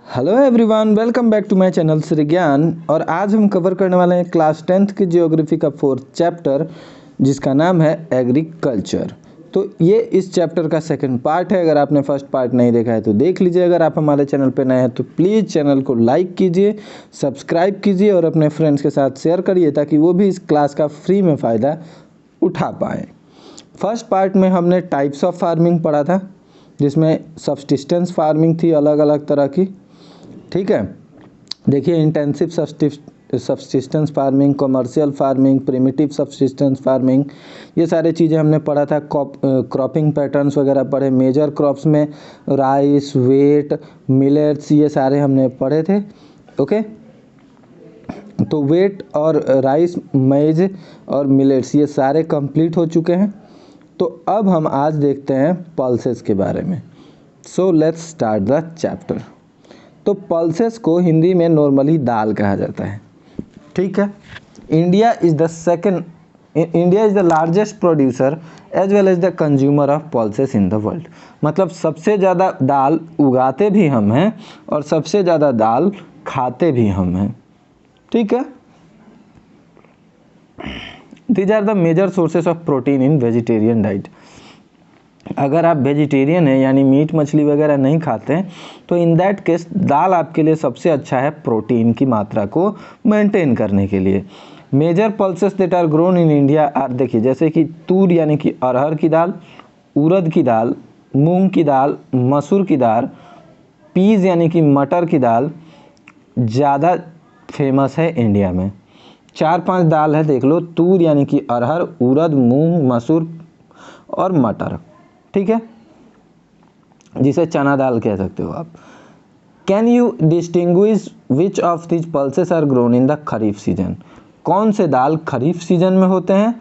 Hello everyone, welcome back to my channel Shri Gyan. और आज हम कवर करने वाले हैं क्लास 10th की ज्योग्राफी का 4th चैप्टर जिसका नाम है एग्रीकल्चर। तो ये इस चैप्टर का सेकंड पार्ट है। अगर आपने फर्स्ट पार्ट नहीं देखा है तो देख लीजिए। अगर आप हमारे चैनल पर नए हैं तो प्लीज़ चैनल को लाइक कीजिए, सब्सक्राइब कीजिए और अपने फ्रेंड्स के साथ शेयर करिए ताकि वो भी इस क्लास का फ्री में फ़ायदा उठा पाएँ। फर्स्ट पार्ट में हमने टाइप्स ऑफ फार्मिंग पढ़ा था जिसमें सब्सिस्टेंस फार्मिंग थी अलग अलग तरह की। ठीक है, देखिए intensive subsistence farming, commercial farming, primitive subsistence farming, ये सारे चीज़ें हमने पढ़ा था। क्रॉपिंग पैटर्न्स वगैरह पढ़े। मेजर क्रॉप्स में राइस, वेट, मिलेट्स, ये सारे हमने पढ़े थे। ओके, तो वेट और राइस, मेज और मिलेट्स ये सारे कंप्लीट हो चुके हैं। तो अब हम आज देखते हैं पल्सेस के बारे में। So let's start the chapter. तो पल्सेस को हिंदी में नॉर्मली दाल कहा जाता है। ठीक है, India is the largest producer as well as the consumer of pulses in the world. मतलब सबसे ज़्यादा दाल उगाते भी हम हैं और सबसे ज़्यादा दाल खाते भी हम हैं। ठीक है, these are the major sources of protein in vegetarian diet. अगर आप वेजिटेरियन हैं यानी मीट मछली वगैरह नहीं खाते हैं तो इन दैट केस दाल आपके लिए सबसे अच्छा है प्रोटीन की मात्रा को मेंटेन करने के लिए। Major pulses that are grown in India are, देखिए जैसे कि तूर यानी कि अरहर की दाल, उड़द की दाल, मूंग की दाल, मसूर की दाल, पीज यानी कि मटर की दाल ज़्यादा फेमस है इंडिया में। 4-5 दाल है देख लो, तूर यानी कि अरहर, उड़द, मूंग, मसूर और मटर। ठीक है, जिसे चना दाल कह सकते हो आप। Can you distinguish which of this pulses are grown in the kharif season? कौन से दाल खरीफ सीजन में होते हैं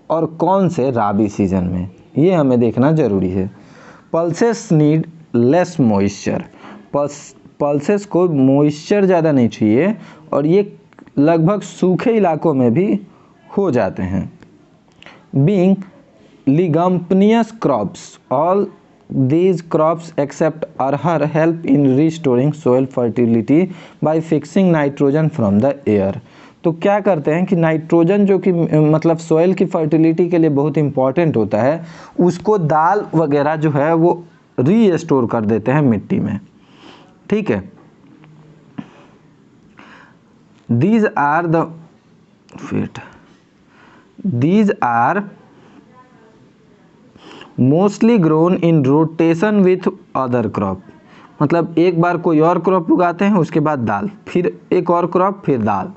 और कौन से राबी सीजन में, ये हमें देखना जरूरी है। Pulses need less moisture. Pulses को मॉइस्चर ज़्यादा नहीं चाहिए और ये लगभग सूखे इलाकों में भी हो जाते हैं। Being leguminous crops, all these crops except arhar help in restoring soil fertility by fixing nitrogen from the air। तो क्या करते हैं कि नाइट्रोजन जो कि मतलब सॉइल की फर्टिलिटी के लिए बहुत इंपॉर्टेंट होता है, उसको दाल वगैरह जो है वो रीस्टोर कर देते हैं मिट्टी में। ठीक है, these are mostly grown in rotation with other crop. मतलब एक बार कोई और क्रॉप उगाते हैं उसके बाद दाल, फिर एक और क्रॉप, फिर दाल।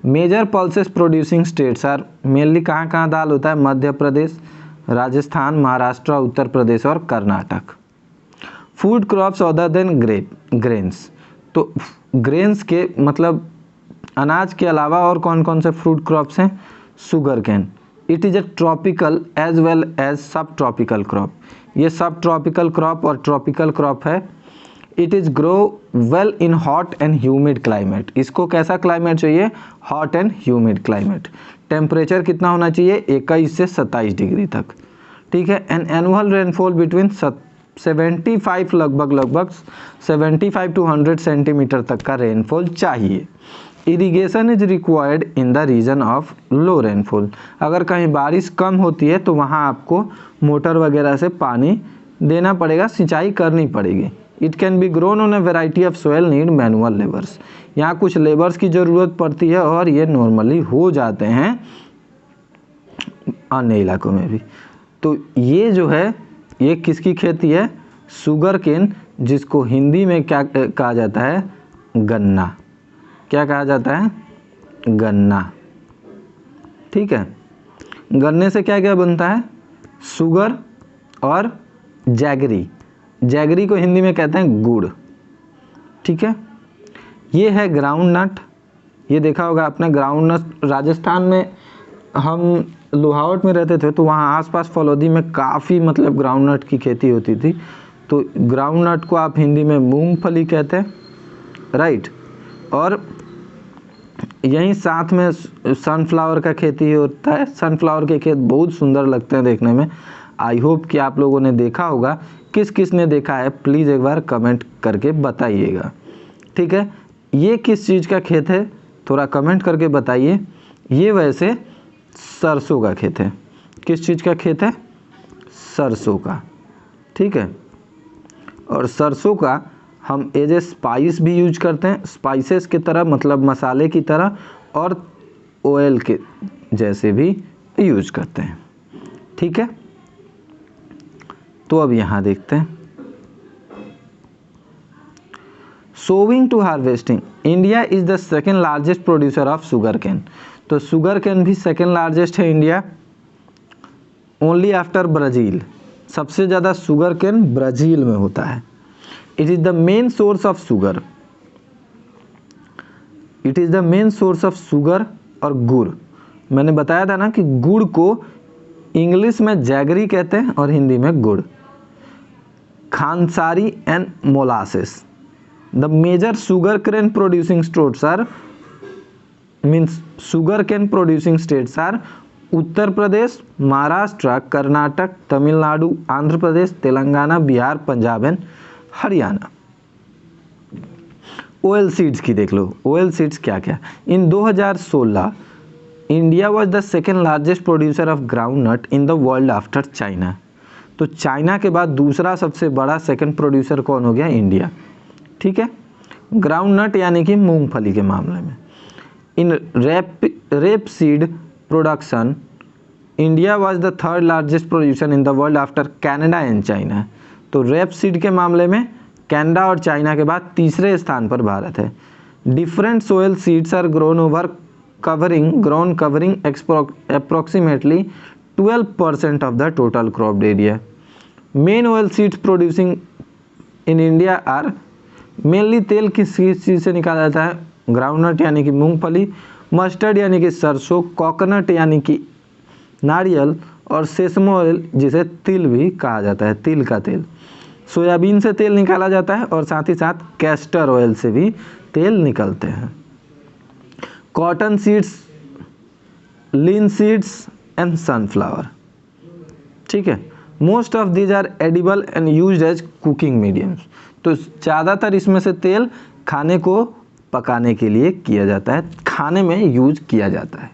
Major pulses producing states are, mainly कहाँ कहाँ दाल होता है? मध्य प्रदेश, राजस्थान, महाराष्ट्र, उत्तर प्रदेश और Karnataka. Food crops other than grains. तो ग्रेन्स के मतलब अनाज के अलावा और कौन कौन से फ्रूट क्रॉप्स हैं? Sugar cane. It is a tropical as well as subtropical crop. ये सब ट्रॉपिकल क्रॉप और ट्रॉपिकल क्रॉप है। It is grow well in hot and humid climate. इसको कैसा क्लाइमेट चाहिए? Hot and humid climate. Temperature कितना होना चाहिए? 21 से 27 डिग्री तक। ठीक है, एन एनुअल रेनफॉल बिटवीन 75 लगभग 75 to 100 सेंटीमीटर तक का रेनफॉल चाहिए। Irrigation is required in the region of low rainfall. अगर कहीं बारिश कम होती है तो वहाँ आपको मोटर वगैरह से पानी देना पड़ेगा, सिंचाई करनी पड़ेगी। It can be grown on a variety of soil, need manual labours. यहाँ कुछ लेबर्स की ज़रूरत पड़ती है और ये नॉर्मली हो जाते हैं अन्य इलाकों में भी। तो ये जो है ये किसकी खेती है? शुगर केन, जिसको हिंदी में क्या कहा जाता है? गन्ना। क्या कहा जाता है? गन्ना। ठीक है, गन्ने से क्या क्या बनता है? शुगर और जैगरी। जैगरी को हिंदी में कहते हैं गुड़। ठीक है, ये है ग्राउंड नट। ये देखा होगा आपने ग्राउंड नट। राजस्थान में हम लोहावट में रहते थे तो वहाँ आसपास फलौदी में काफ़ी मतलब ग्राउंड नट की खेती होती थी। तो ग्राउंड नट को आप हिंदी में मूंगफली कहते हैं, राइट। और यहीं साथ में सनफ्लावर का खेती होता है। सनफ्लावर के खेत बहुत सुंदर लगते हैं देखने में। आई होप कि आप लोगों ने देखा होगा। किस किस ने देखा है प्लीज़ एक बार कमेंट करके बताइएगा। ठीक है, ये किस चीज़ का खेत है थोड़ा कमेंट करके बताइए। ये वैसे सरसों का खेत है। किस चीज़ का खेत है? सरसों का, ठीक है। और सरसों का हम एज ए स्पाइस भी यूज करते हैं, स्पाइसेस की तरह, मतलब मसाले की तरह, और ऑयल के जैसे भी यूज करते हैं, ठीक है। तो अब यहाँ देखते हैं, sowing to harvesting, India is the second largest producer of sugar cane. तो शुगर कैन भी सेकेंड लार्जेस्ट है इंडिया, ओनली आफ्टर ब्राज़ील। सबसे ज़्यादा शुगर कैन ब्राज़ील में होता है। It is the main source of sugar, it is the main source of sugar और गुड़। मैंने बताया था ना कि गुड़ को इंग्लिश में जैगरी कहते हैं और हिंदी में गुड़। Khandsari and molasses, the major sugarcane producing states are, means sugarcane producing states are Uttar Pradesh, Maharashtra, Karnataka, Tamil Nadu, Andhra Pradesh, Telangana, Bihar, Punjab and Haryana. Oil seeds की देख लो, ऑयल सीड्स क्या क्या। In 2016 India was the second largest producer of groundnut in the world after China. तो China के बाद दूसरा सबसे बड़ा सेकेंड प्रोड्यूसर कौन हो गया? इंडिया, ठीक है। ग्राउंड नट यानी कि मूंगफली के मामले में। In rapeseed production India was the third largest producer in the world after Canada and China. तो रेप सीड के मामले में कनाडा और चाइना के बाद तीसरे स्थान पर भारत है। Different oil seeds are grown covering approximately 12% of the total crop area. Main oil seeds producing in India are, mainly तेल किस चीज़ से निकाला जाता है? ग्राउंडनट यानी कि मूंगफली, मस्टर्ड यानी कि सरसों, कोकोनट यानी कि नारियल, और सेसमो ऑयल जिसे तिल भी कहा जाता है, तिल का तेल। सोयाबीन से तेल निकाला जाता है और साथ ही साथ कैस्टर ऑयल से भी तेल निकलते हैं। Cotton seeds, linseeds and sunflower, ठीक है। Most of these are edible and used as cooking mediums. तो ज़्यादातर इसमें से तेल खाने को पकाने के लिए किया जाता है, खाने में यूज किया जाता है।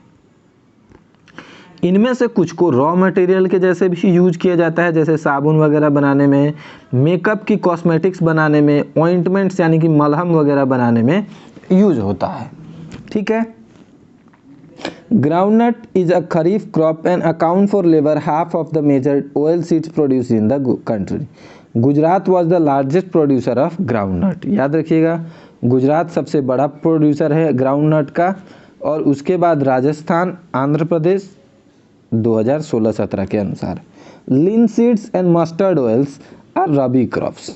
इनमें से कुछ को रॉ मटेरियल के जैसे भी यूज किया जाता है, जैसे साबुन वगैरह बनाने में, मेकअप की कॉस्मेटिक्स बनाने में, ऑइंटमेंट्स यानी कि मलहम वगैरह बनाने में यूज होता है, ठीक है। Groundnut is a kharif crop and account for लेबर half of the major oil seeds produce in the country. Gujarat was the largest producer of groundnut. याद रखिएगा, गुजरात सबसे बड़ा प्रोड्यूसर है ग्राउंडनट का, और उसके बाद राजस्थान, आंध्र प्रदेश 2016-17 के अनुसार। Linseeds and mustard oils are rabi crops.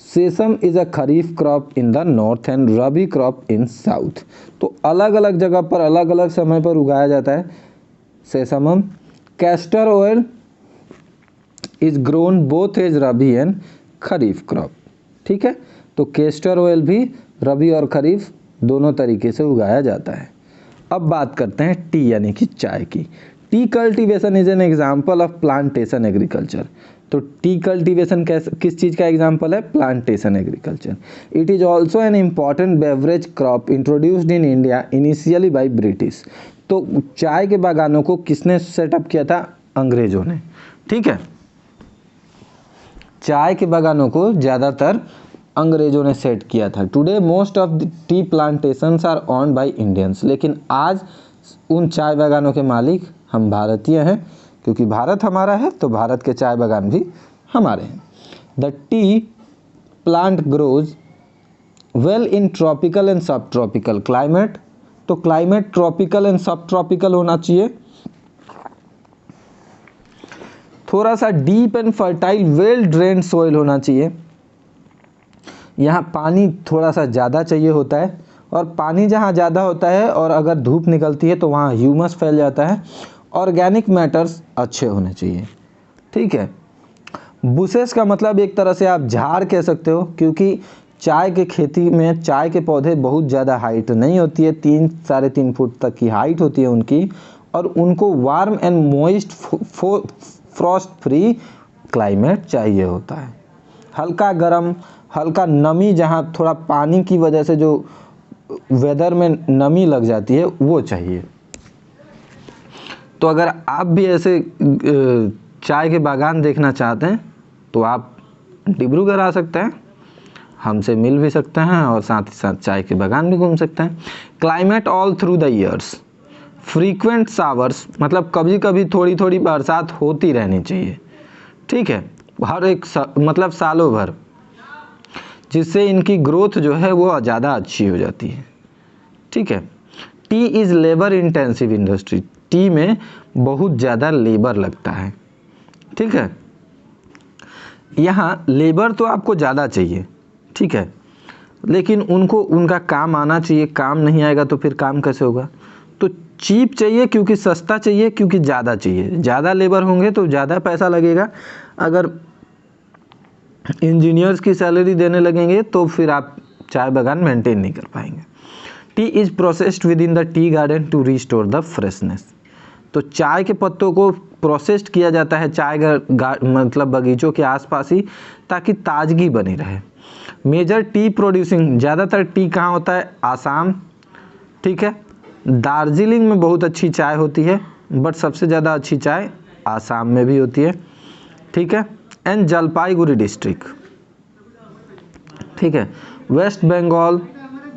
Sesame is a kharif crop in the north and rabi crop in south. तो अलग अलग जगह पर अलग अलग समय पर उगाया जाता है sesamum. Castor oil is grown both as rabi and kharif crop, ठीक है। तो कैस्टर ऑयल भी रबी और खरीफ दोनों तरीके से उगाया जाता है। अब बात करते हैं टी यानी कि चाय की। T cultivation is an example of plantation agriculture. तो टी कल्टीवेशन किस चीज़ का एग्जाम्पल है? Plantation agriculture. It is also an important beverage crop introduced in India initially by British. तो चाय के बागानों को किसने सेटअप किया था? अंग्रेजों ने, ठीक है। चाय के बागानों को ज़्यादातर अंग्रेजों ने सेट किया था। Today most of the tea plantations are owned by Indians. लेकिन आज उन चाय बागानों के मालिक हम भारतीय हैं, क्योंकि भारत हमारा है तो भारत के चाय बागान भी हमारे हैं। The T plant grows well in tropical and सब ट्रॉपिकल क्लाइमेट। तो क्लाइमेट ट्रॉपिकल एंड सब ट्रॉपिकल होना चाहिए। थोड़ा सा deep and fertile well drained soil होना चाहिए। यहाँ पानी थोड़ा सा ज़्यादा चाहिए होता है, और पानी जहाँ ज़्यादा होता है और अगर धूप निकलती है तो वहाँ ह्यूमस फैल जाता है। ऑर्गेनिक मैटर्स अच्छे होने चाहिए, ठीक है। बुशेस का मतलब एक तरह से आप झाड़ कह सकते हो, क्योंकि चाय के खेती में चाय के पौधे बहुत ज़्यादा हाइट नहीं होती है, 3-3.5 फुट तक की हाइट होती है उनकी, और उनको warm and moist Frost free climate चाहिए होता है। हल्का गर्म हल्का नमी, जहाँ थोड़ा पानी की वजह से जो वेदर में नमी लग जाती है वो चाहिए। तो अगर आप भी ऐसे चाय के बागान देखना चाहते हैं तो आप डिब्रूगढ़ आ सकते हैं, हमसे मिल भी सकते हैं और साथ ही साथ चाय के बागान भी घूम सकते हैं। Climate all through the years, frequent showers, मतलब कभी कभी थोड़ी थोड़ी बरसात होती रहनी चाहिए, ठीक है, हर एक मतलब सालों भर, जिससे इनकी ग्रोथ जो है वो ज़्यादा अच्छी हो जाती है, ठीक है। T is labour intensive industry, T में बहुत ज़्यादा लेबर लगता है, ठीक है। यहाँ लेबर तो आपको ज़्यादा चाहिए, ठीक है, लेकिन उनको उनका काम आना चाहिए, काम नहीं आएगा तो फिर काम कैसे होगा। तो चीप चाहिए क्योंकि सस्ता चाहिए, क्योंकि ज़्यादा चाहिए, ज़्यादा लेबर होंगे तो ज़्यादा पैसा लगेगा। अगर इंजीनियर्स की सैलरी देने लगेंगे तो फिर आप चाय बागान मेंटेन नहीं कर पाएंगे। Tea is processed within the tea garden to restore the freshness, तो चाय के पत्तों को प्रोसेस्ड किया जाता है चाय मतलब बगीचों के आसपास ही, ताकि ताजगी बनी रहे। मेजर टी प्रोड्यूसिंग, ज़्यादातर टी कहाँ होता है, आसाम, ठीक है। दार्जिलिंग में बहुत अच्छी चाय होती है, बट सबसे ज़्यादा अच्छी चाय आसाम में भी होती है, ठीक है। एंड जलपाईगुड़ी डिस्ट्रिक्ट, ठीक है। West Bengal,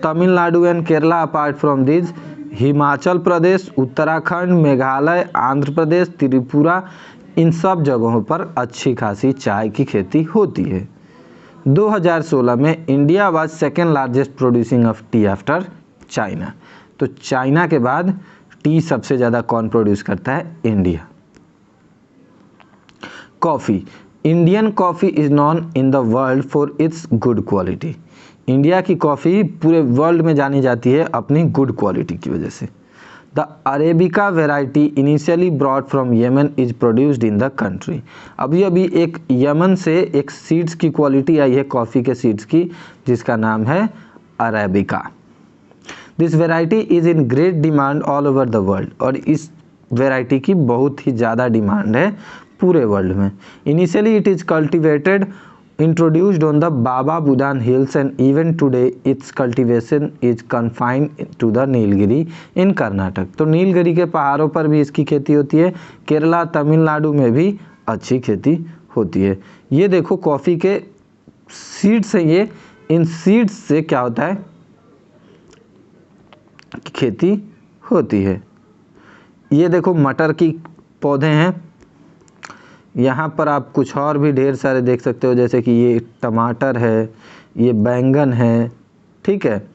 Tamil Nadu and Kerala apart from this, Himachal Pradesh, Uttarakhand, Meghalaya, Andhra Pradesh, Tripura, इन सब जगहों पर अच्छी खासी चाय की खेती होती है। 2016 में India was second largest producing of T after China, तो चाइना के बाद टी सबसे ज़्यादा कौन प्रोड्यूस करता है, India. Coffee, Indian coffee is non in the world for its good quality, India की कॉफ़ी पूरे वर्ल्ड में जानी जाती है अपनी गुड क्वालिटी की वजह से। The arabica variety initially broad from Yemen is produced in the country, अभी अभी एक यमन से एक सीड्स की क्वालिटी आई है कॉफ़ी के सीड्स की, जिसका नाम है arabica. This variety is in great demand all over the world, और इस वेराइटी की बहुत ही ज़्यादा डिमांड है पूरे वर्ल्ड में। Initially it is cultivated introduced on the Baba Budan hills and even today its cultivation is confined to the Nilgiri in Karnataka, तो नीलगिरी के पहाड़ों पर भी इसकी खेती होती है, केरला तमिलनाडु में भी अच्छी खेती होती है। ये देखो कॉफ़ी के सीड्स हैं ये, इन सीड्स से क्या होता है, खेती होती है। ये देखो मटर की पौधे हैं, यहाँ पर आप कुछ और भी ढेर सारे देख सकते हो, जैसे कि ये टमाटर है, ये बैंगन है, ठीक है।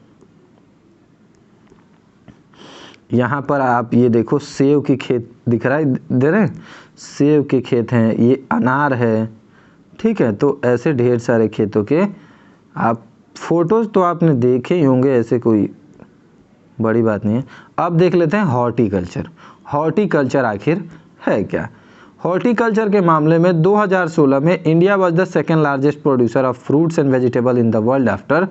यहाँ पर आप ये देखो सेव की खेत दिख रहा है, दे रहे हैं, सेव के खेत हैं, ये अनार है, ठीक है। तो ऐसे ढेर सारे खेतों के आप फोटोज़ तो आपने देखे ही होंगे, ऐसे कोई बड़ी बात नहीं है। अब देख लेते हैं हॉर्टिकल्चर। हॉर्टिकल्चर आखिर है क्या। हॉर्टिकल्चर के मामले में 2016 में India was the second largest producer of fruits and vegetable in the world after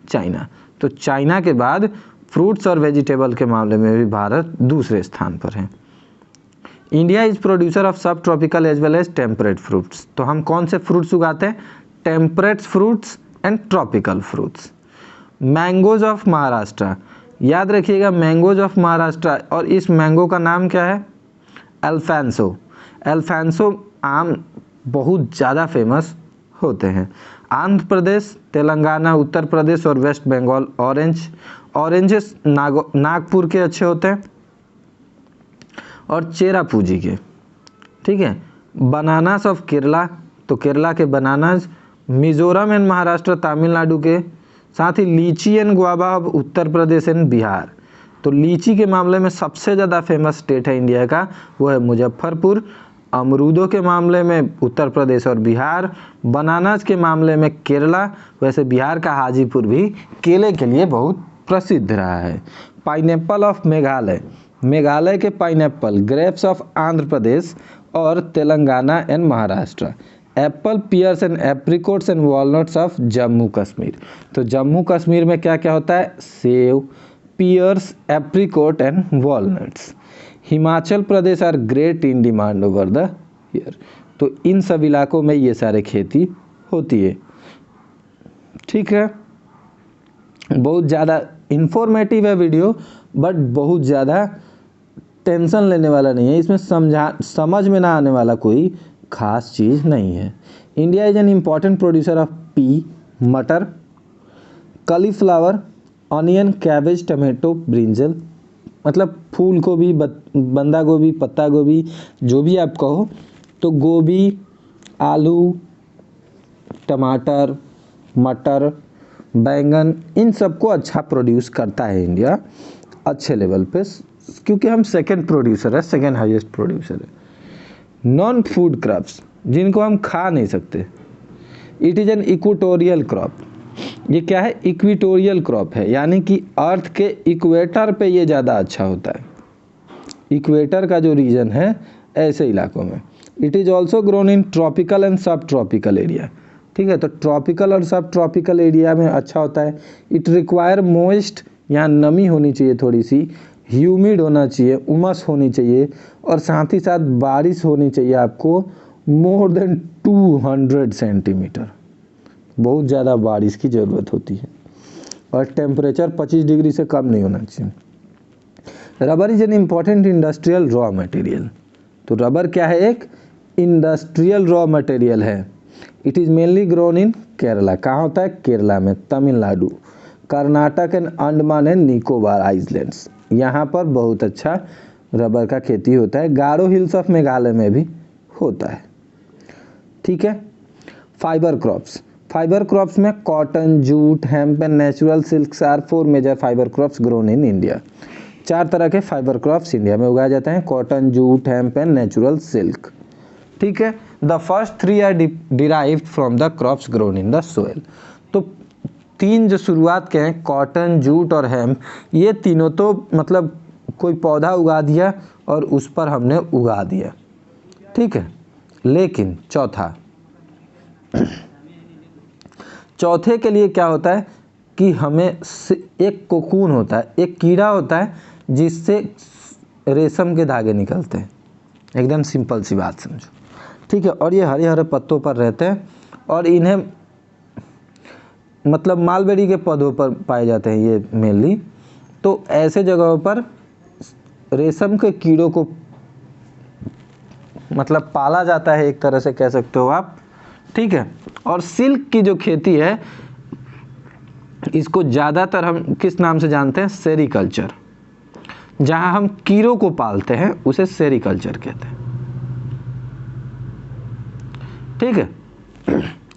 China, तो चाइना के बाद फ्रूट्स और वेजिटेबल के मामले में भी भारत दूसरे स्थान पर है। India is producer of subtropical as well as temperate fruits, तो हम कौन से फ्रूट्स उगाते हैं, temperate fruits and tropical fruits. Mangoes of Maharashtra, याद रखिएगा मैंगोज ऑफ महाराष्ट्र, और इस मैंगो का नाम क्या है, अल्फांसो। अल्फांसो आम बहुत ज़्यादा फेमस होते हैं। आंध्र प्रदेश, तेलंगाना, उत्तर प्रदेश और वेस्ट बंगाल ऑरेंजेस नागपुर के अच्छे होते हैं और चेरापूंजी के, ठीक है। बनानास ऑफ केरला, तो केरला के बनानास, मिजोरम एंड महाराष्ट्र तमिलनाडु के, साथ ही लीची and guava of Uttar Pradesh and Bihar, तो लीची के मामले में सबसे ज़्यादा फेमस स्टेट है इंडिया का वो है मुजफ्फरपुर। अमरूदों के मामले में उत्तर प्रदेश और बिहार, बनानास के मामले में केरला, वैसे बिहार का हाजीपुर भी केले के लिए बहुत प्रसिद्ध रहा है। पाइनएप्पल ऑफ मेघालय, मेघालय के pineapple, grapes of Andhra Pradesh और Telangana and Maharashtra, apple, pears and apricots and walnuts of Jammu Kashmir, तो जम्मू कश्मीर में क्या क्या होता है, सेव, pears, apricot and walnuts. Himachal Pradesh are great in demand over the year, तो इन सब इलाकों में ये सारे खेती होती है, ठीक है, बहुत ज़्यादा इंफॉर्मेटिव है वीडियो, बट बहुत ज़्यादा टेंशन लेने वाला नहीं है, इसमें समझ में ना आने वाला कोई खास चीज़ नहीं है। India is an important producer of pea, matar, cauliflower, onion, cabbage, tomato, brinjal, मतलब फूल गोभी, बंदा गोभी, पत्ता गोभी, जो भी आप कहो, तो गोभी, आलू, टमाटर, मटर, बैंगन, इन सबको अच्छा प्रोड्यूस करता है इंडिया अच्छे लेवल पे, क्योंकि हम सेकंड प्रोड्यूसर है, सेकंड हाईएस्ट प्रोड्यूसर है। नॉन फूड क्रॉप्स, जिनको हम खा नहीं सकते, it is an equatorial crop. ये क्या है? इक्वेटोरियल क्रॉप है, यानी कि अर्थ के इक्वेटर पे ये ज़्यादा अच्छा होता है, इक्वेटर का जो रीजन है ऐसे इलाकों में। It is also grown in tropical and सब ट्रॉपिकल एरिया, ठीक है, तो ट्रॉपिकल और सब ट्रॉपिकल एरिया में अच्छा होता है। इट रिक्वायर मॉइस्ट, यहाँ नमी होनी चाहिए थोड़ी सी, ह्यूमिड होना चाहिए, उमस होनी चाहिए, और साथ ही साथ बारिश होनी चाहिए आपको मोर देन 200 सेंटीमीटर, बहुत ज़्यादा बारिश की ज़रूरत होती है, और टेम्परेचर 25 डिग्री से कम नहीं होना चाहिए। Rubber is an important industrial raw material, तो रबर क्या है? एक इंडस्ट्रियल रॉ मटेरियल है। It is mainly grown in Kerala, कहाँ होता है? केरला में, Tamil Nadu, Karnataka and Andaman and Nicobar islands, यहाँ पर बहुत अच्छा रबर का खेती होता है। गारो हिल्स ऑफ मेघालय में भी होता है, ठीक है। फाइबर क्रॉप्स, फाइबर क्रॉप्स में cotton, jute, hemp and natural silks are 4 major fibre crops grown in India. 4 तरह के फाइबर क्रॉप्स इंडिया में उगाए जाते हैं, cotton, jute, hemp and natural silk, ठीक है। The first 3 are derived from the crops grown in the soil, तो 3 जो शुरुआत के हैं, कॉटन, जूट और हेम्प, ये तीनों तो मतलब कोई पौधा उगा दिया और उस पर हमने उगा दिया, ठीक है। लेकिन चौथे के लिए क्या होता है कि हमें एक कोकून होता है, एक कीड़ा होता है जिससे रेशम के धागे निकलते हैं, एकदम सिंपल सी बात समझो, ठीक है। और ये हरे हरे पत्तों पर रहते हैं, और इन्हें मतलब मालबेरी के पौधों पर पाए जाते हैं ये मेनली। तो ऐसे जगहों पर रेशम के कीड़ों को मतलब पाला जाता है, एक तरह से कह सकते हो आप, ठीक है। और सिल्क की जो खेती है, इसको ज़्यादातर हम किस नाम से जानते हैं? सेरीकल्चर। जहां हम कीड़ों को पालते हैं उसे सेरीकल्चर कहते हैं, ठीक है।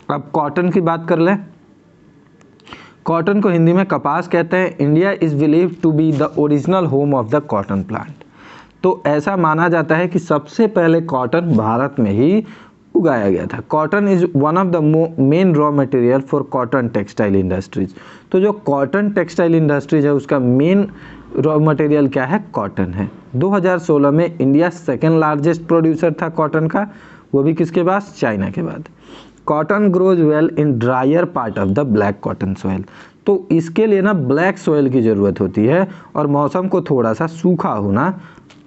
अब कॉटन की बात कर लें। कॉटन को हिंदी में कपास कहते हैं। India is believed to be the original home of the cotton plant, तो ऐसा माना जाता है कि सबसे पहले कॉटन भारत में ही उगाया गया था। Cotton is one of the main raw material for cotton textile industries, तो जो कॉटन टेक्सटाइल इंडस्ट्रीज है उसका मेन रॉ मटेरियल क्या है? कॉटन है। 2016 में इंडिया सेकेंड लार्जेस्ट प्रोड्यूसर था कॉटन का, वो भी किसके बाद? चाइना के बाद। Cotton grows well in dryer part of the black cotton soil, तो इसके लिए ना ब्लैक सॉइल की ज़रूरत होती है, और मौसम को थोड़ा सा सूखा होना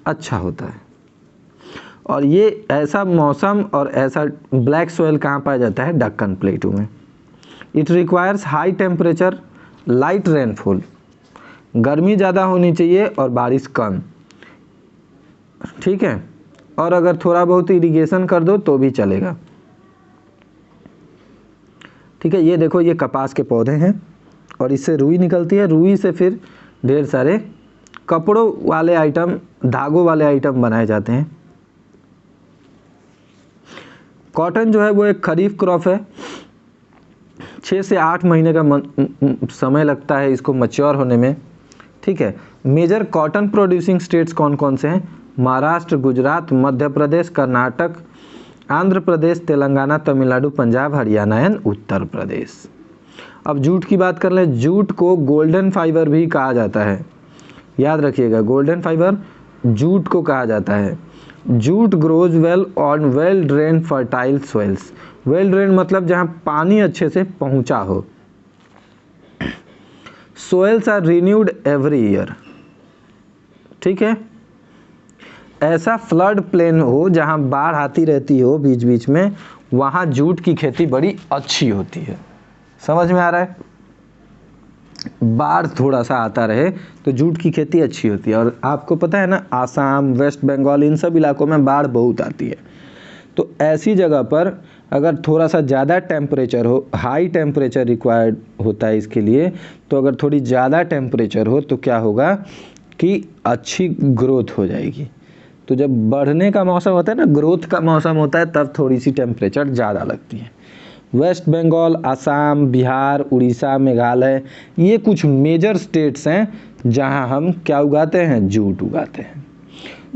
अच्छा होता है। और ये ऐसा मौसम और ऐसा ब्लैक सॉइल कहाँ पाया जाता है? दक्कन प्लेटू में। It requires high temperature, light rainfall, गर्मी ज़्यादा होनी चाहिए और बारिश कम, ठीक है। और अगर थोड़ा बहुत इरिगेशन कर दो तो भी चलेगा, ठीक है। ये देखो, ये कपास के पौधे हैं और इससे रुई निकलती है, रुई से फिर ढेर सारे कपड़ों वाले आइटम, धागों वाले आइटम बनाए जाते हैं। कॉटन जो है वो एक खरीफ क्रॉप है, 6 से 8 महीने का समय लगता है इसको मैच्योर होने में, ठीक है। मेजर कॉटन प्रोड्यूसिंग स्टेट्स कौन कौन से हैं? महाराष्ट्र, गुजरात, मध्य प्रदेश, कर्नाटक, आंध्र प्रदेश, तेलंगाना, तमिलनाडु, पंजाब, हरियाणा एंड उत्तर प्रदेश। अब जूट की बात कर लें। जूट को गोल्डन फाइबर भी कहा जाता है, याद रखिएगा, गोल्डन फाइबर जूट को कहा जाता है। Jute grows well on well drain fertile soils, well drain मतलब जहाँ पानी अच्छे से पहुँचा हो। Soils are renewed every year, ठीक है। ऐसा फ्लड प्लेन हो जहाँ बाढ़ आती रहती हो बीच बीच में, वहाँ जूट की खेती बड़ी अच्छी होती है, समझ में आ रहा है? बाढ़ थोड़ा सा आता रहे तो जूट की खेती अच्छी होती है। और आपको पता है ना, आसाम, वेस्ट बंगाल, इन सब इलाकों में बाढ़ बहुत आती है। तो ऐसी जगह पर अगर थोड़ा सा ज़्यादा टेम्परेचर हो, हाई टेम्परेचर रिक्वायर्ड होता है इसके लिए, तो अगर थोड़ी ज़्यादा टेम्परेचर हो तो क्या होगा कि अच्छी ग्रोथ हो जाएगी। तो जब बढ़ने का मौसम होता है ना, ग्रोथ का मौसम होता है, तब थोड़ी सी टेम्परेचर ज़्यादा लगती है। वेस्ट बंगाल, आसाम, बिहार, उड़ीसा, मेघालय, ये कुछ मेजर स्टेट्स हैं जहां हम क्या उगाते हैं, जूट उगाते हैं।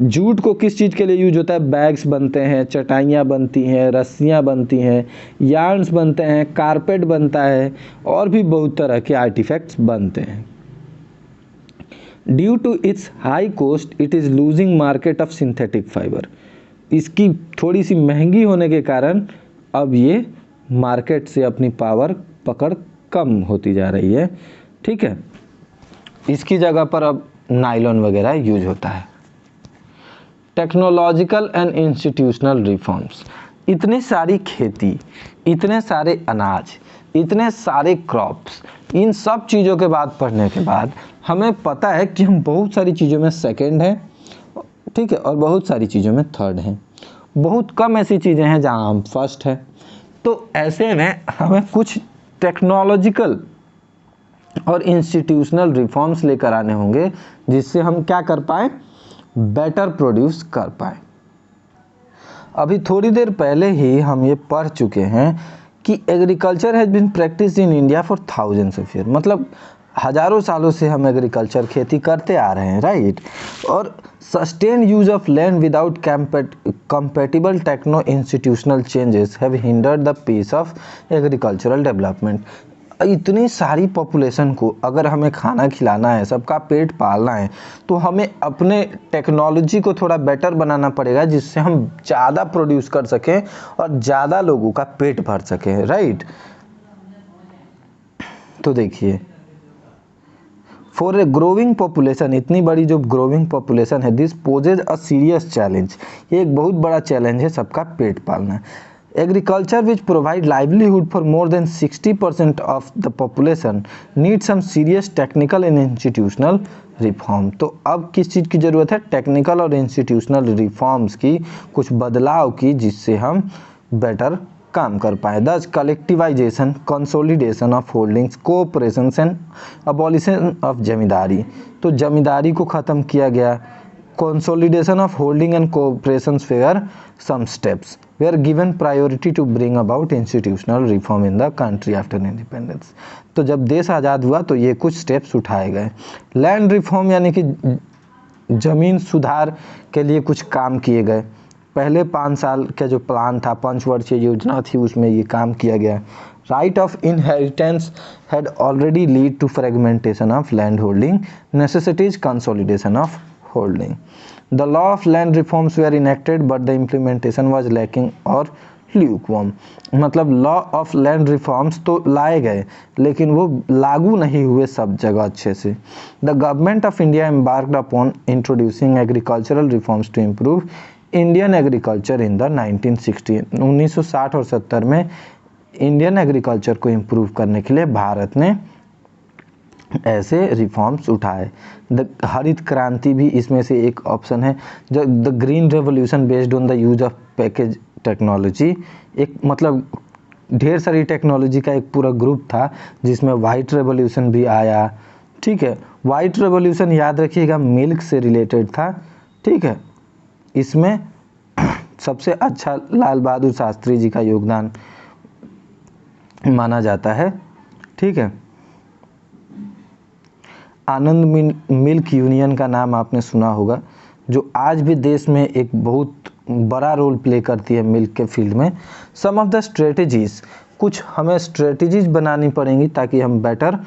जूट को किस चीज़ के लिए यूज होता है? बैग्स बनते हैं, चटाइयाँ बनती हैं, रस्सियाँ बनती हैं, यार्न्स बनते हैं, कारपेट बनता है, और भी बहुत तरह के आर्टिफैक्ट्स बनते हैं। Due to its high cost it is losing market of synthetic fibre. इसकी थोड़ी सी महंगी होने के कारण अब ये मार्केट से अपनी पावर पकड़ कम होती जा रही है। ठीक है, इसकी जगह पर अब नायलॉन वगैरह यूज होता है। Technological and institutional reforms. इतनी सारी खेती, इतने सारे अनाज, इतने सारे क्रॉप्स, इन सब चीज़ों के बाद पढ़ने के बाद हमें पता है कि हम बहुत सारी चीज़ों में सेकंड हैं, ठीक है, और बहुत सारी चीज़ों में थर्ड हैं। बहुत कम ऐसी चीज़ें हैं जहां हम फर्स्ट हैं। तो ऐसे में हमें कुछ टेक्नोलॉजिकल और इंस्टीट्यूशनल रिफॉर्म्स लेकर आने होंगे जिससे हम क्या कर पाएँ, बेटर प्रोड्यूस कर पाएँ। अभी थोड़ी देर पहले ही हम ये पढ़ चुके हैं कि agriculture has been practised in India for thousands of year, मतलब हजारों सालों से हम एग्रीकल्चर खेती करते आ रहे हैं, राइट। और sustain use of land without compatible techno institutional changes have hindered the pace of agricultural development. इतनी सारी पॉपुलेशन को अगर हमें खाना खिलाना है, सबका पेट पालना है, तो हमें अपने टेक्नोलॉजी को थोड़ा बेटर बनाना पड़ेगा जिससे हम ज़्यादा प्रोड्यूस कर सकें और ज़्यादा लोगों का पेट भर सकें, राइट। तो देखिए, फॉर ए ग्रोइंग पॉपुलेशन, इतनी बड़ी जो ग्रोइंग पॉपुलेशन है, this poses a serious challenge. ये एक बहुत बड़ा चैलेंज है सबका पेट पालना। Agriculture which provide livelihood for more than 60% of the population need some serious technical and institutional reform. तो अब किस चीज़ की ज़रूरत है? टेक्निकल और इंस्टीट्यूशनल रिफॉर्म्स की, कुछ बदलाव की, जिससे हम बेटर काम कर पाए। Thus collectivisation, consolidation of holdings, cooperation and abolition of zamindari. तो जमींदारी को ख़त्म किया गया। Consolidation of holding and cooperation fair some steps were given priority to bring about institutional reform in the country after independence. तो जब देश आज़ाद हुआ तो ये कुछ स्टेप्स उठाए गए। लैंड रिफॉर्म यानी कि ज़मीन सुधार के लिए कुछ काम किए गए। पहले 5 साल का जो प्लान था, 5 वर्षीय योजना थी, उसमें ये काम किया गया। Right of inheritance had already lead to fragmentation of land holding, necessities consolidation of holding. The law of land reforms were enacted but the implementation was lacking और ल्यूकवार्म। मतलब लॉ ऑफ लैंड रिफॉर्म्स तो लाए गए लेकिन वो लागू नहीं हुए सब जगह अच्छे से। The government of India embarked upon introducing agricultural reforms to improve Indian agriculture in the 1960। 1960 और 70 में इंडियन एग्रीकल्चर को इम्प्रूव करने के लिए भारत ने ऐसे रिफॉर्म्स उठाए। द हरित क्रांति भी इसमें से एक ऑप्शन है। जो the green revolution based on the use of package technology, एक मतलब ढेर सारी टेक्नोलॉजी का एक पूरा ग्रुप था जिसमें वाइट रेवोल्यूशन भी आया। ठीक है, वाइट रेवोल्यूशन याद रखिएगा मिल्क से रिलेटेड था। ठीक है, इसमें सबसे अच्छा लाल बहादुर शास्त्री जी का योगदान माना जाता है। ठीक है, आनंद मिल्क यूनियन का नाम आपने सुना होगा, जो आज भी देश में एक बहुत बड़ा रोल प्ले करती है मिल्क के फील्ड में। सम ऑफ द स्ट्रेटजीज, कुछ हमें स्ट्रेटजीज बनानी पड़ेंगी ताकि हम बेटर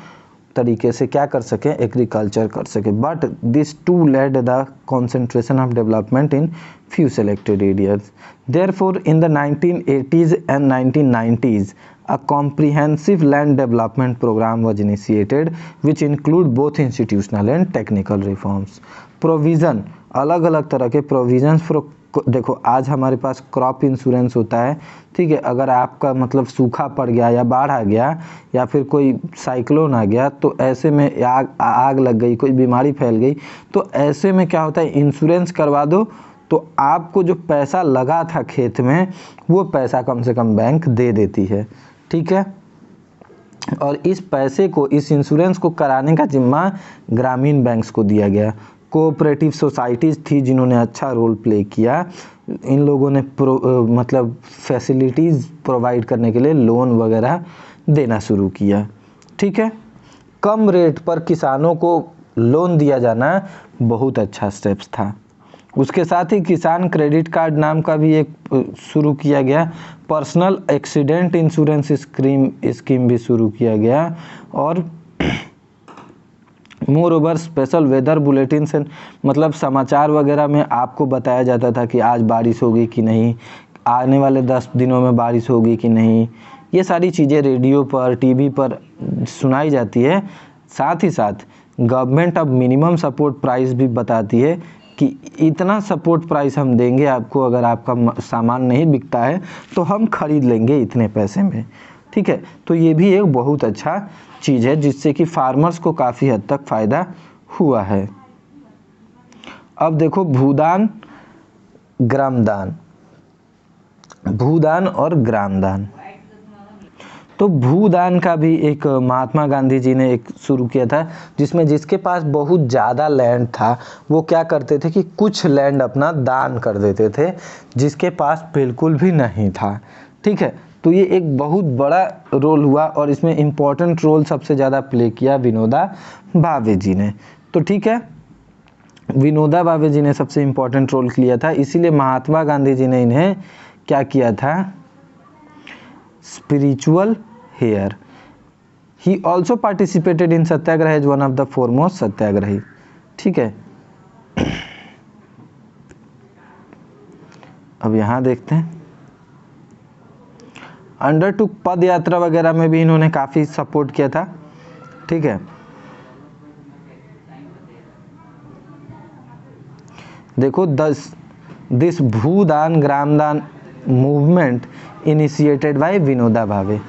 तरीके से क्या कर सकें, एग्रीकल्चर कर सकें। But this too led the concentration of development in few selected areas. Therefore, in the 1980s and 1990s, a comprehensive land development program was initiated, which include both institutional and technical reforms. Provision, अलग अलग तरह के provisions for देखो आज हमारे पास crop insurance होता है, ठीक है। अगर आपका मतलब सूखा पड़ गया या बाढ़ आ गया या फिर कोई साइक्लोन आ गया, तो ऐसे में आग लग गई, कोई बीमारी फैल गई, तो ऐसे में क्या होता है, इंश्योरेंस करवा दो तो आपको जो पैसा लगा था खेत में वो पैसा कम से कम बैंक दे देती है, ठीक है। और इस पैसे को, इस इंश्योरेंस को कराने का जिम्मा ग्रामीण बैंक्स को दिया गया। कोऑपरेटिव सोसाइटीज़ थी जिन्होंने अच्छा रोल प्ले किया। इन लोगों ने मतलब फैसिलिटीज़ प्रोवाइड करने के लिए लोन वगैरह देना शुरू किया, ठीक है। कम रेट पर किसानों को लोन दिया जाना बहुत अच्छा स्टेप्स था। उसके साथ ही किसान क्रेडिट कार्ड नाम का भी एक शुरू किया गया। पर्सनल एक्सीडेंट इंश्योरेंस स्कीम भी शुरू किया गया। और moreover special weather bulletin से, मतलब समाचार वगैरह में आपको बताया जाता था कि आज बारिश होगी कि नहीं, आने वाले 10 दिनों में बारिश होगी कि नहीं, ये सारी चीज़ें रेडियो पर, टीवी पर सुनाई जाती है। साथ ही साथ गवर्नमेंट अब मिनिमम सपोर्ट प्राइस भी बताती है कि इतना सपोर्ट प्राइस हम देंगे आपको, अगर आपका सामान नहीं बिकता है तो हम खरीद लेंगे इतने पैसे में, ठीक है। तो ये भी एक बहुत अच्छा चीज़ है जिससे कि फार्मर्स को काफ़ी हद तक फ़ायदा हुआ है। अब देखो भूदान, ग्रामदान, भूदान और ग्रामदान। तो भूदान का भी एक महात्मा गांधी जी ने एक शुरू किया था, जिसमें जिसके पास बहुत ज़्यादा लैंड था वो क्या करते थे कि कुछ लैंड अपना दान कर देते थे जिसके पास बिल्कुल भी नहीं था, ठीक है। तो ये एक बहुत बड़ा रोल हुआ और इसमें इम्पोर्टेंट रोल सबसे ज़्यादा प्ले किया विनोबा भावे जी ने। तो ठीक है, विनोबा भावे जी ने सबसे इम्पोर्टेंट रोल किया था, इसीलिए महात्मा गांधी जी ने इन्हें क्या किया था, spiritual heir. He also participated in satyagraha as one of the foremost satyagrahi, ठीक है। अब यहाँ देखते हैं, अंडरटुक पद यात्रा वगैरह में भी इन्होंने काफ़ी सपोर्ट किया था, ठीक है। देखो this Bhoodan Gramdan movement initiated by Vinoba Bhave,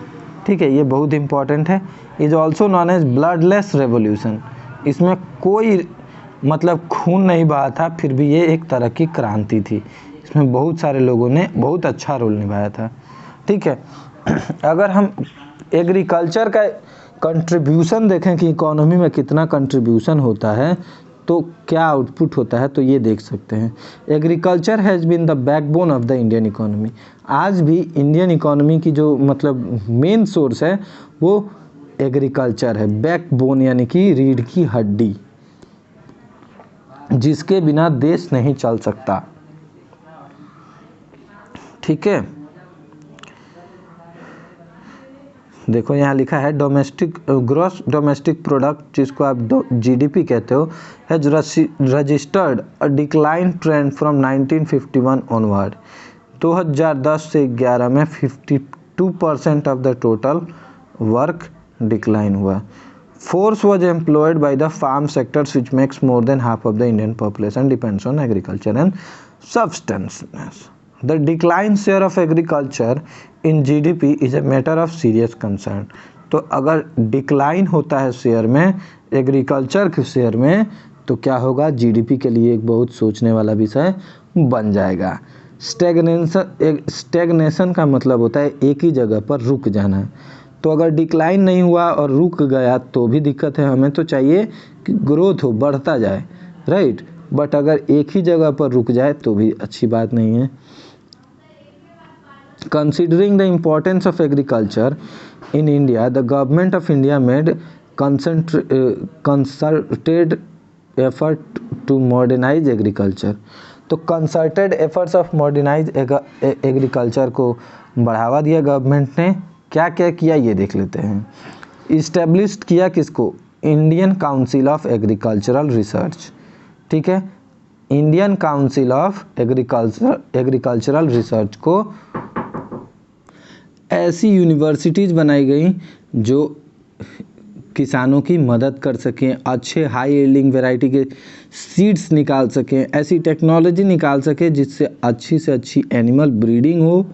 ठीक है, ये बहुत इंपॉर्टेंट है। Is also known as bloodless revolution. इसमें कोई मतलब खून नहीं बहा था, फिर भी ये एक तरह की क्रांति थी। इसमें बहुत सारे लोगों ने बहुत अच्छा रोल निभाया था, ठीक है। अगर हम एग्रीकल्चर का कंट्रीब्यूशन देखें कि इकोनॉमी में कितना कंट्रीब्यूशन होता है तो क्या आउटपुट होता है, तो ये देख सकते हैं। Agriculture has been the backbone of the Indian economy. आज भी इंडियन इकोनॉमी की जो मतलब मेन सोर्स है वो एग्रीकल्चर है। बैकबोन यानी कि रीढ़ की हड्डी, जिसके बिना देश नहीं चल सकता, ठीक है। देखो यहाँ लिखा है डोमेस्टिक ग्रॉस डोमेस्टिक प्रोडक्ट, जिसको आप जीडीपी कहते हो, has registered a decline trend from 1951 onward. 2010 से 11 में 52% of the total work decline हुआ। Force was employed by the farm sectors which makes more than half of the Indian population depends on agriculture and subsistence. The decline share of agriculture in GDP is a matter of serious concern। तो अगर decline होता है share में, agriculture के share में, तो क्या होगा, जीडीपी के लिए एक बहुत सोचने वाला विषय बन जाएगा। स्टेगनेशन का मतलब होता है एक ही जगह पर रुक जाना। तो अगर डिक्लाइन नहीं हुआ और रुक गया तो भी दिक्कत है, हमें तो चाहिए कि ग्रोथ हो, बढ़ता जाए, राइट। बट अगर एक ही जगह पर रुक जाए तो भी अच्छी बात नहीं है। Considering the importance of agriculture in India, the government of India made concerted effort to modernize agriculture। तो concerted efforts of modernize agriculture को बढ़ावा दिया गवर्नमेंट ने। क्या क्या किया ये देख लेते हैं। इस्टेब्लिश किया किसको, Indian council of agricultural research, ठीक है। Indian council of agricultural research को ऐसी यूनिवर्सिटीज़ बनाई गई जो किसानों की मदद कर सकें, अच्छे हाई यील्डिंग वैरायटी के सीड्स निकाल सकें, ऐसी टेक्नोलॉजी निकाल सकें जिससे अच्छी से अच्छी एनिमल ब्रीडिंग हो,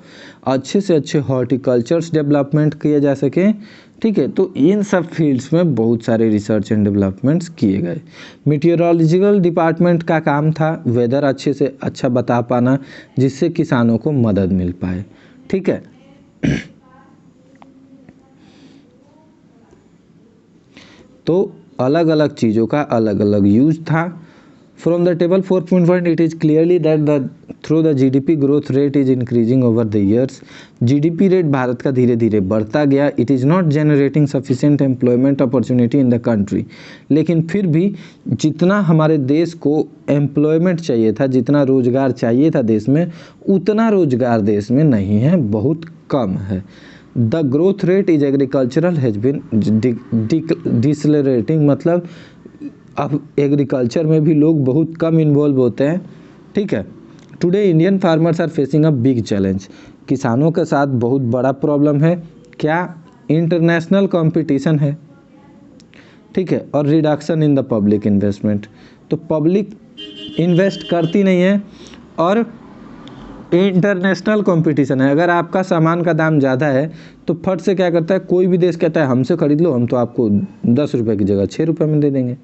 अच्छे से अच्छे हॉर्टिकल्चर्स डेवलपमेंट किए जा सकें। ठीक है, तो इन सब फील्ड्स में बहुत सारे रिसर्च एंड डेवलपमेंट्स किए गए। मीटियोरोलॉजिकल डिपार्टमेंट का काम था वेदर अच्छे से अच्छा बता पाना, जिससे किसानों को मदद मिल पाए। ठीक है, तो अलग अलग चीज़ों का अलग अलग यूज था। From the table 4.1 it is clearly that the through the GDP growth rate is increasing over the years. GDP rate Bharat का धीरे धीरे बढ़ता गया। It is not generating sufficient employment opportunity in the country. लेकिन फिर भी जितना हमारे देश को एम्प्लॉयमेंट चाहिए था, जितना रोजगार चाहिए था देश में, उतना रोजगार देश में नहीं है, बहुत कम है। The growth rate is agricultural has been decelerating, मतलब अब एग्रीकल्चर में भी लोग बहुत कम इन्वॉल्व होते हैं। ठीक है, today Indian farmers are facing a big challenge. किसानों के साथ बहुत बड़ा प्रॉब्लम है। क्या? इंटरनेशनल कंपटीशन है। ठीक है, और reduction in the public investment. तो पब्लिक इन्वेस्ट करती नहीं है और इंटरनेशनल कंपटीशन है। अगर आपका सामान का दाम ज़्यादा है तो फट से क्या करता है, कोई भी देश कहता है हमसे खरीद लो, हम तो आपको 10 रुपये की जगह 6 रुपये में दे देंगे।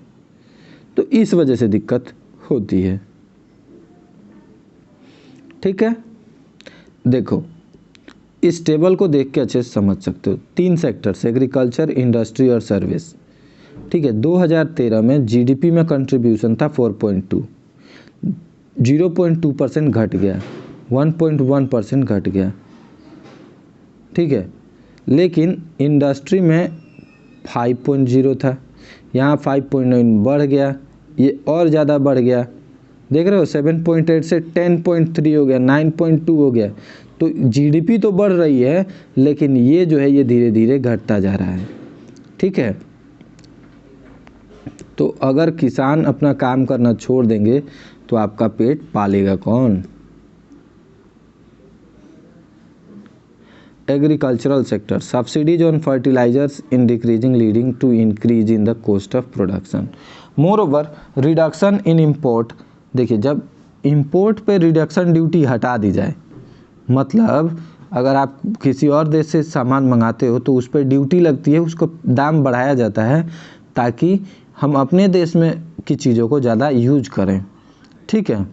तो इस वजह से दिक्कत होती है। ठीक है, देखो इस टेबल को देख के अच्छे से समझ सकते हो। 3 सेक्टर्स, एग्रीकल्चर, इंडस्ट्री और सर्विस। ठीक है, 2013 में जीडीपी में कंट्रीब्यूशन था 4.2, 0.2% घट गया, 1.1% घट गया। ठीक है, लेकिन इंडस्ट्री में 5.0 था, यहाँ 5.9 बढ़ गया, ये और ज़्यादा बढ़ गया। देख रहे हो, 7.8 से 10.3 हो गया, 9.2 हो गया। तो जीडीपी तो बढ़ रही है, लेकिन ये जो है ये धीरे धीरे घटता जा रहा है। ठीक है, तो अगर किसान अपना काम करना छोड़ देंगे तो आपका पेट पालेगा कौन? Agricultural sector, subsidies on fertilizers in decreasing leading to increase in the cost of production. Moreover reduction in import. देखिए, जब इम्पोर्ट पे रिडक्शन ड्यूटी हटा दी जाए, मतलब अगर आप किसी और देश से सामान मंगाते हो तो उस पर ड्यूटी लगती है, उसको दाम बढ़ाया जाता है ताकि हम अपने देश में की चीज़ों को ज़्यादा यूज करें। ठीक है,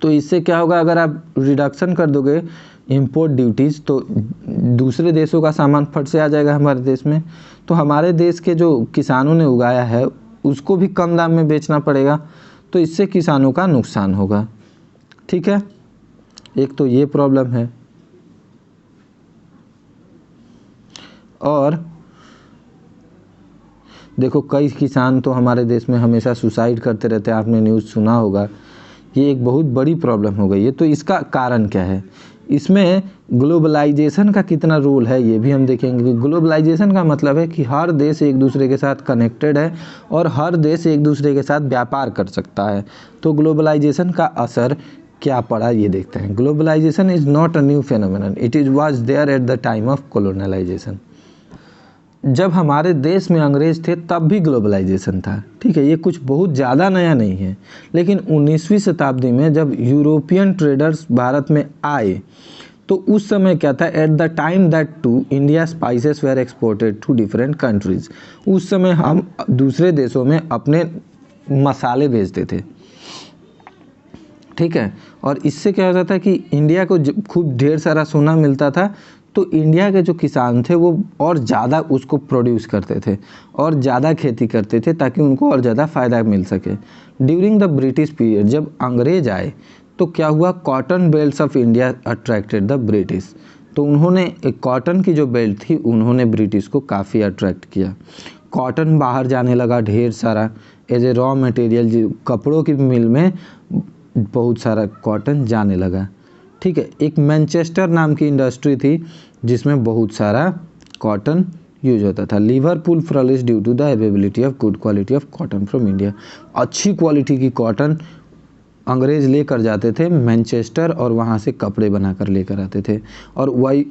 तो इससे क्या होगा, अगर आप रिडक्शन कर दोगे इंपोर्ट ड्यूटीज़ तो दूसरे देशों का सामान फट से आ जाएगा हमारे देश में, तो हमारे देश के जो किसानों ने उगाया है उसको भी कम दाम में बेचना पड़ेगा, तो इससे किसानों का नुकसान होगा। ठीक है, एक तो ये प्रॉब्लम है। और देखो, कई किसान तो हमारे देश में हमेशा सुसाइड करते रहते हैं, आपने न्यूज़ सुना होगा। ये एक बहुत बड़ी प्रॉब्लम हो गई है। तो इसका कारण क्या है? इसमें ग्लोबलाइजेशन का कितना रोल है ये भी हम देखेंगे। ग्लोबलाइजेशन का मतलब है कि हर देश एक दूसरे के साथ कनेक्टेड है और हर देश एक दूसरे के साथ व्यापार कर सकता है। तो ग्लोबलाइजेशन का असर क्या पड़ा ये देखते हैं। Globalization is not a new phenomenon, it is was there at the time of colonization. जब हमारे देश में अंग्रेज थे तब भी ग्लोबलाइजेशन था। ठीक है, ये कुछ बहुत ज़्यादा नया नहीं है। लेकिन 19वीं शताब्दी में जब यूरोपियन ट्रेडर्स भारत में आए तो उस समय क्या था, at the time that to India spices were exported to different countries. उस समय हम दूसरे देशों में अपने मसाले भेजते थे। ठीक है, और इससे क्या होता था कि इंडिया को खूब ढेर सारा सोना मिलता था, तो इंडिया के जो किसान थे वो और ज़्यादा उसको प्रोड्यूस करते थे और ज़्यादा खेती करते थे ताकि उनको और ज़्यादा फ़ायदा मिल सके। ड्यूरिंग द ब्रिटिश पीरियड जब अंग्रेज आए तो क्या हुआ, cotton belts of India attracted the British. तो उन्होंने एक कॉटन की जो बेल्ट थी उन्होंने ब्रिटिश को काफ़ी अट्रैक्ट किया। कॉटन बाहर जाने लगा ढेर सारा एज ए रॉ मटेरियल, कपड़ों की मिल में बहुत सारा कॉटन जाने लगा। ठीक है, एक मैनचेस्टर नाम की इंडस्ट्री थी जिसमें बहुत सारा कॉटन यूज होता था। Liverpool flourished due to the availability of good quality of cotton from India. अच्छी क्वालिटी की कॉटन अंग्रेज लेकर जाते थे मैनचेस्टर और वहाँ से कपड़े बनाकर लेकर आते थे और वही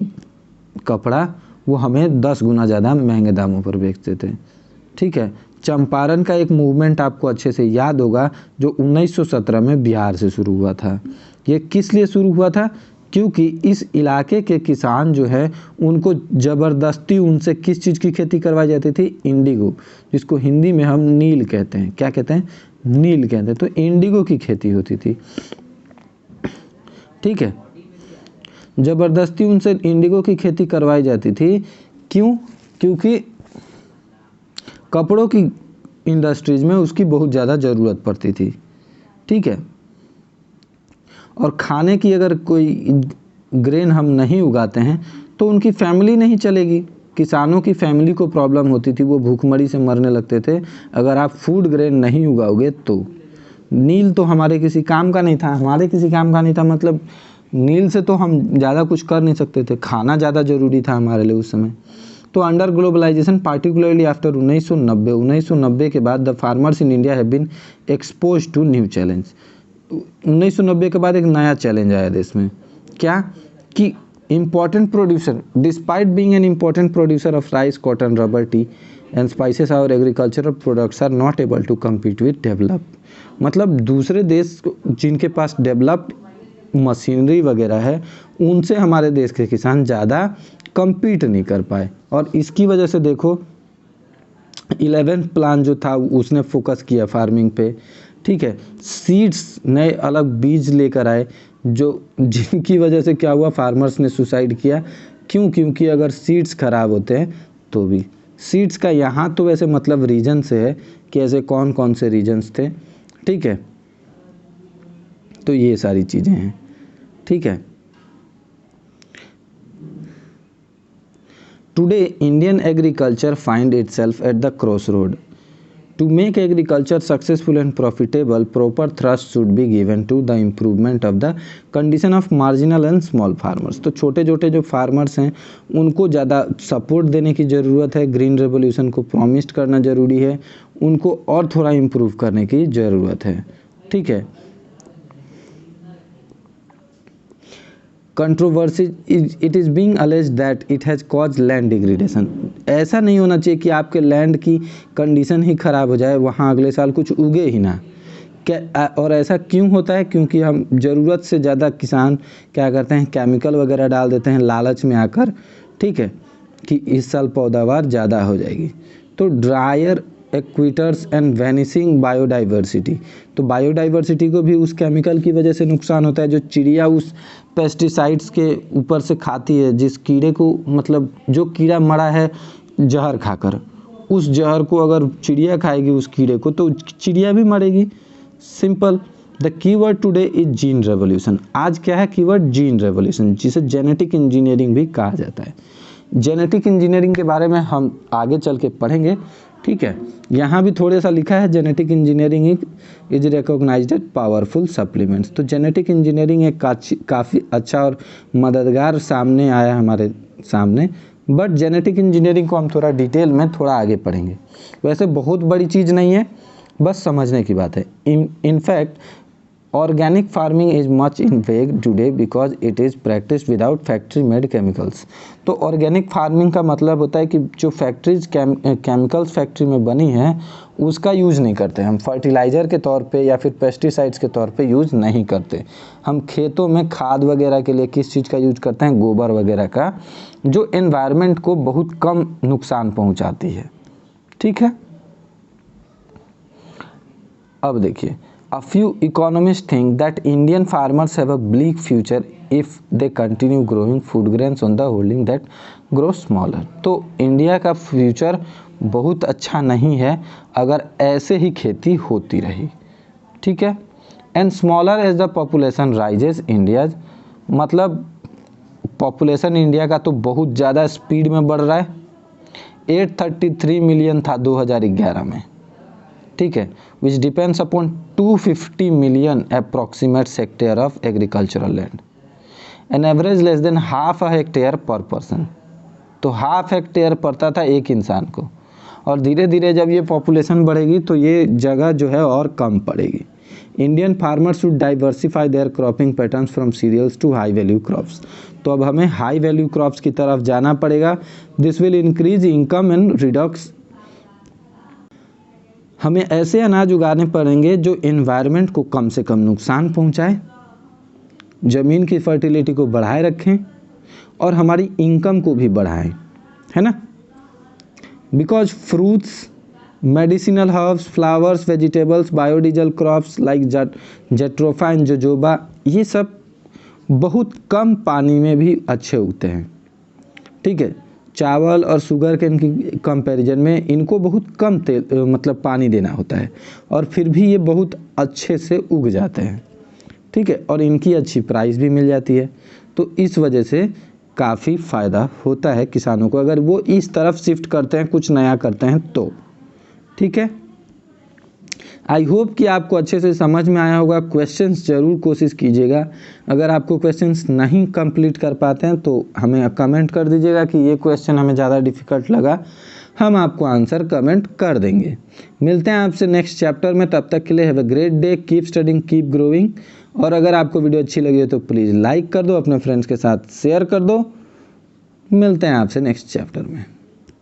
कपड़ा वो हमें 10 गुना ज़्यादा महंगे दामों पर बेचते थे। ठीक है। चंपारण का एक मूवमेंट आपको अच्छे से याद होगा जो 1917 में बिहार से शुरू हुआ था। ये किस लिए शुरू हुआ था? क्योंकि इस इलाके के किसान जो है उनको ज़बरदस्ती उनसे किस चीज़ की खेती करवाई जाती थी? इंडिगो, जिसको हिंदी में हम नील कहते हैं। क्या कहते हैं? नील कहते हैं। तो इंडिगो की खेती होती थी। ठीक है। ज़बरदस्ती उनसे इंडिगो की खेती करवाई जाती थी। क्यों? क्योंकि कपड़ों की इंडस्ट्रीज़ में उसकी बहुत ज़्यादा ज़रूरत पड़ती थी। ठीक है। और खाने की अगर कोई ग्रेन हम नहीं उगाते हैं तो उनकी फैमिली नहीं चलेगी। किसानों की फैमिली को प्रॉब्लम होती थी, वो भूखमरी से मरने लगते थे अगर आप फूड ग्रेन नहीं उगाओगे तो। नील तो हमारे किसी काम का नहीं था, हमारे किसी काम का नहीं था मतलब नील से तो हम ज़्यादा कुछ कर नहीं सकते थे, खाना ज़्यादा ज़रूरी था हमारे लिए उस समय। तो अंडर ग्लोबलाइजेशन पार्टिकुलरली आफ्टर 1990 के बाद the farmers in India have been expose to new challenge. 1990 के बाद एक नया चैलेंज आया देश में। क्या? कि important producer, despite being an important producer of rice, cotton, rubber, tea and spices, our agricultural products are not able to compete with develop. मतलब दूसरे देश जिनके पास डेवलप्ड मशीनरी वगैरह है उनसे हमारे देश के किसान ज़्यादा कम्पीट नहीं कर पाए। और इसकी वजह से देखो 11th प्लान जो था उसने फोकस किया फार्मिंग पे। ठीक है। सीड्स, नए अलग बीज लेकर आए जो जिनकी वजह से क्या हुआ, फार्मर्स ने सुसाइड किया। क्यों? क्योंकि अगर सीड्स खराब होते हैं तो भी। सीड्स का यहाँ तो वैसे मतलब रीजन से है कि ऐसे कौन कौन से रीजन्स थे। ठीक है। तो ये सारी चीज़ें हैं। ठीक है। Today Indian agriculture find itself at the crossroad. To make agriculture successful and profitable, proper thrust should be given to the improvement of the condition of marginal and small farmers। तो छोटे छोटे जो फार्मर्स हैं उनको ज़्यादा support देने की ज़रूरत है। ग्रीन रेवोल्यूशन को प्रॉमिस करना ज़रूरी है, उनको और थोड़ा इम्प्रूव करने की ज़रूरत है। ठीक है। Controversy, it is being alleged that it has cause land degradation. ऐसा नहीं होना चाहिए कि आपके लैंड की कंडीशन ही ख़राब हो जाए, वहाँ अगले साल कुछ उगे ही ना। क्या और ऐसा क्यों होता है? क्योंकि हम ज़रूरत से ज़्यादा किसान क्या करते हैं, केमिकल वगैरह डाल देते हैं लालच में आकर। ठीक है। कि इस साल पैदावार ज़्यादा हो जाएगी। तो ड्रायर एक्विटर्स एंड वैनिशिंग बायोडाइवर्सिटी, तो बायोडाइवर्सिटी को भी उस केमिकल की वजह से नुकसान होता है। जो चिड़िया उस पेस्टिसाइड्स के ऊपर से खाती है, जिस कीड़े को मतलब जो कीड़ा मरा है जहर खाकर, उस जहर को अगर चिड़िया खाएगी उस कीड़े को तो चिड़िया भी मरेगी। Simple. The keyword today is gene revolution. आज क्या है कीवर्ड? जीन रेवोल्यूशन, जिसे जेनेटिक इंजीनियरिंग भी कहा जाता है। जेनेटिक इंजीनियरिंग के बारे में हम आगे चल के पढ़ेंगे। ठीक है। यहाँ भी थोड़ा सा लिखा है genetic engineering is recognized as powerful supplements. तो जेनेटिक इंजीनियरिंग एक काफ़ी अच्छा और मददगार सामने आया हमारे सामने। बट जेनेटिक इंजीनियरिंग को हम थोड़ा डिटेल में थोड़ा आगे पढ़ेंगे। वैसे बहुत बड़ी चीज़ नहीं है, बस समझने की बात है। In fact organic farming is much in vogue today because it is practice without factory made chemicals. तो ऑर्गेनिक फार्मिंग का मतलब होता है कि जो फैक्ट्रीज केमिकल्स फैक्ट्री में बनी हैं उसका यूज़ नहीं करते हम, फर्टिलाइज़र के तौर पे या फिर पेस्टिसाइड्स के तौर पे यूज़ नहीं करते हम। खेतों में खाद वगैरह के लिए किस चीज़ का यूज करते हैं? गोबर वगैरह का, जो एनवायरनमेंट को बहुत कम नुकसान पहुंचाती है। ठीक है। अब देखिए, A few economists think that Indian farmers have a bleak future if they continue growing food grains on the holding that grow smaller। तो इंडिया का फ्यूचर बहुत अच्छा नहीं है अगर ऐसे ही खेती होती रही। ठीक है। And smaller as the population rises India, मतलब पॉपुलेशन इंडिया का तो बहुत ज़्यादा स्पीड में बढ़ रहा है। 833 मिलियन था 2011 में। ठीक है। Which depends upon 250 million approximate hectare of agricultural land, an average less than half a hectare पर पर्सन। तो हाफ हेक्टेयर पड़ता था एक इंसान को, और धीरे धीरे जब ये पॉपुलेशन बढ़ेगी तो ये जगह जो है और कम पड़ेगी। Indian farmers should diversify their cropping patterns from cereals to high value crops. तो अब हमें हाई वैल्यू क्रॉप्स की तरफ जाना पड़ेगा। This will increase income and Redux. हमें ऐसे अनाज उगाने पड़ेंगे जो एनवायरनमेंट को कम से कम नुकसान पहुंचाए, ज़मीन की फर्टिलिटी को बढ़ाए रखें और हमारी इनकम को भी बढ़ाएं, है ना। Because fruits, medicinal herbs, flowers, vegetables, biodiesel crops like jatropha and jojoba, ये सब बहुत कम पानी में भी अच्छे उगते हैं, ठीक है। चावल और शुगर के इनकी कंपैरिजन में इनको बहुत कम तेल मतलब पानी देना होता है और फिर भी ये बहुत अच्छे से उग जाते हैं, ठीक है। और इनकी अच्छी प्राइस भी मिल जाती है। तो इस वजह से काफ़ी फ़ायदा होता है किसानों को अगर वो इस तरफ शिफ्ट करते हैं, कुछ नया करते हैं तो, ठीक है। आई होप कि आपको अच्छे से समझ में आया होगा। क्वेश्चंस ज़रूर कोशिश कीजिएगा। अगर आपको क्वेश्चंस नहीं कंप्लीट कर पाते हैं तो हमें कमेंट कर दीजिएगा कि ये क्वेश्चन हमें ज़्यादा डिफ़िकल्ट लगा, हम आपको आंसर कमेंट कर देंगे। मिलते हैं आपसे नेक्स्ट चैप्टर में, तब तक के लिए have a great day, keep studying, keep growing. और अगर आपको वीडियो अच्छी लगी हो तो प्लीज़ लाइक कर दो, अपने फ्रेंड्स के साथ शेयर कर दो। मिलते हैं आपसे नेक्स्ट चैप्टर में।